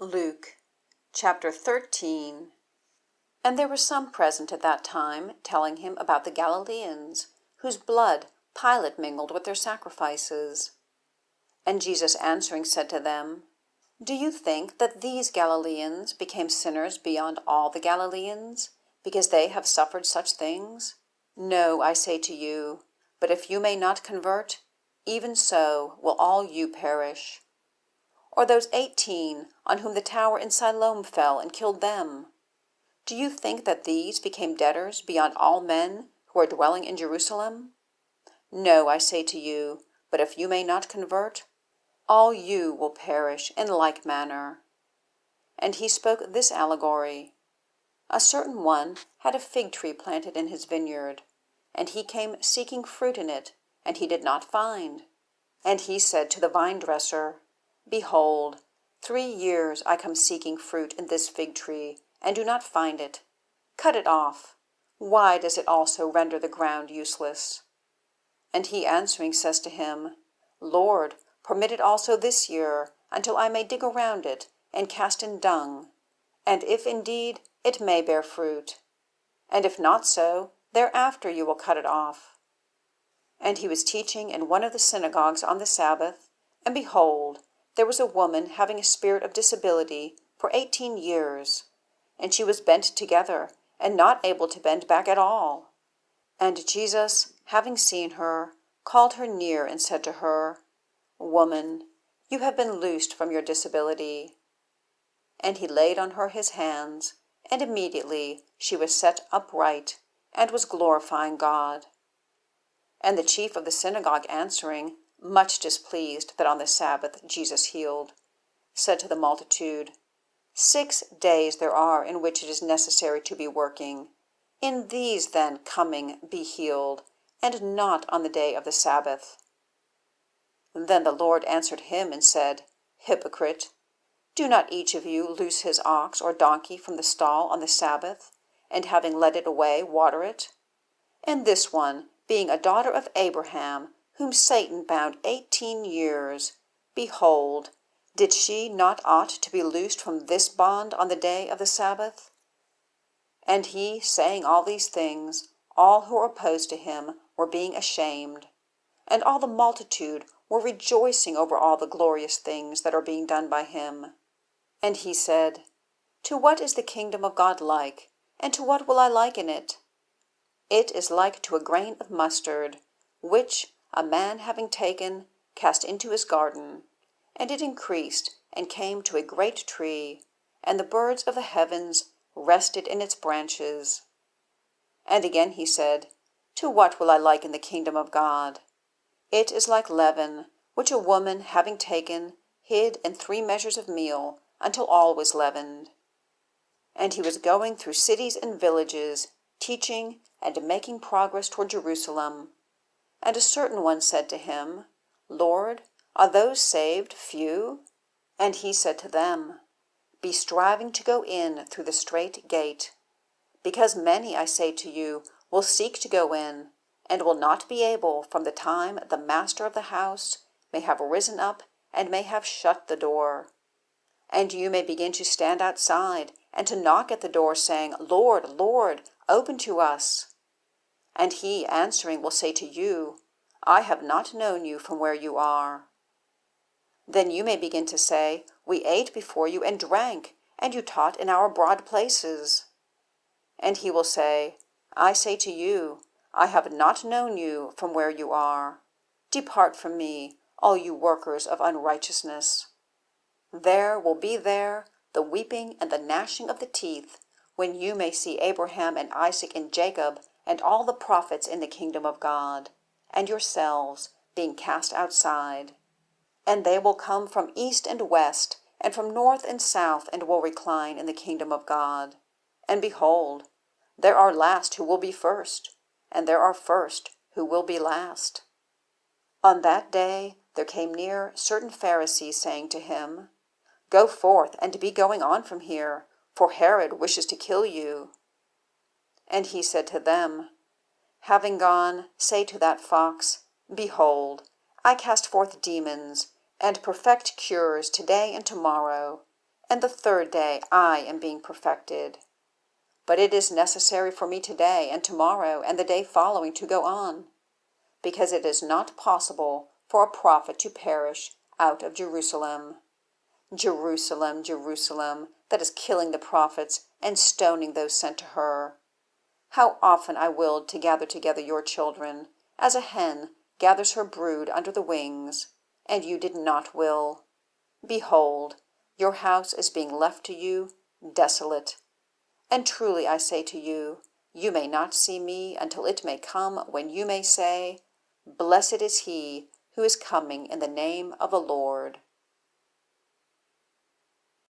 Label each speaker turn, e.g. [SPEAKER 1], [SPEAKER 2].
[SPEAKER 1] Luke, chapter 13. And there were some present at that time, telling him about the Galileans, whose blood Pilate mingled with their sacrifices. And Jesus answering said to them, Do you think that these Galileans became sinners beyond all the Galileans, because they have suffered such things? No, I say to you, but if you may not convert, even so will all you perish. Or those 18 on whom the tower in Siloam fell and killed them? Do you think that these became debtors beyond all men who are dwelling in Jerusalem? No, I say to you, but if you may not convert, all you will perish in like manner. And he spoke this allegory. A certain one had a fig tree planted in his vineyard, and he came seeking fruit in it, and he did not find. And he said to the vinedresser, Behold, 3 years I come seeking fruit in this fig tree, and do not find it. Cut it off. Why does it also render the ground useless? And he answering says to him, Lord, permit it also this year, until I may dig around it, and cast in dung, and if indeed it may bear fruit. And if not so, thereafter you will cut it off. And he was teaching in one of the synagogues on the Sabbath, and behold, there was a woman having a spirit of disability for 18 years, and she was bent together, and not able to bend back at all. And Jesus, having seen her, called her near, and said to her, Woman, you have been loosed from your disability. And he laid on her his hands, and immediately she was set upright, and was glorifying God. And the chief of the synagogue answering, much displeased that on the Sabbath Jesus healed, said to the multitude, 6 days there are in which it is necessary to be working. In these then coming be healed, and not on the day of the Sabbath. Then the Lord answered him and said, Hypocrite, do not each of you loose his ox or donkey from the stall on the Sabbath, and having led it away, water it? And this one, being a daughter of Abraham, whom Satan bound 18 years, behold, did she not ought to be loosed from this bond on the day of the Sabbath? And he, saying all these things, all who were opposed to him were being ashamed, and all the multitude were rejoicing over all the glorious things that are being done by him. And he said, To what is the kingdom of God like, and to what will I liken it? It is like to a grain of mustard, which a man having taken, cast into his garden, and it increased, and came to a great tree, and the birds of the heavens rested in its branches. And again he said, To what will I liken the kingdom of God? It is like leaven, which a woman having taken, hid in 3 measures of meal, until all was leavened. And he was going through cities and villages, teaching and making progress toward Jerusalem. And a certain one said to him, Lord, are those saved few? And he said to them, Be striving to go in through the strait gate, because many, I say to you, will seek to go in, and will not be able from the time the master of the house may have risen up and may have shut the door. And you may begin to stand outside, and to knock at the door, saying, Lord, Lord, open to us. And he answering will say to you, I have not known you from where you are. Then you may begin to say, We ate before you and drank, and you taught in our broad places. And he will say, I say to you, I have not known you from where you are. Depart from me, all you workers of unrighteousness. There will be there the weeping and the gnashing of the teeth, when you may see Abraham and Isaac and Jacob and all the prophets in the kingdom of God, and yourselves being cast outside. And they will come from east and west, and from north and south, and will recline in the kingdom of God. And behold, there are last who will be first, and there are first who will be last. On that day there came near certain Pharisees, saying to him, Go forth and be going on from here, for Herod wishes to kill you. And he said to them, Having gone, say to that fox, Behold, I cast forth demons, and perfect cures today and tomorrow, and the third day I am being perfected. But it is necessary for me today and tomorrow and the day following to go on, because it is not possible for a prophet to perish out of Jerusalem. Jerusalem, Jerusalem, that is killing the prophets and stoning those sent to her. How often I willed to gather together your children, as a hen gathers her brood under the wings, and you did not will. Behold, your house is being left to you desolate. And truly I say to you, you may not see me until it may come when you may say, Blessed is he who is coming in the name of the Lord.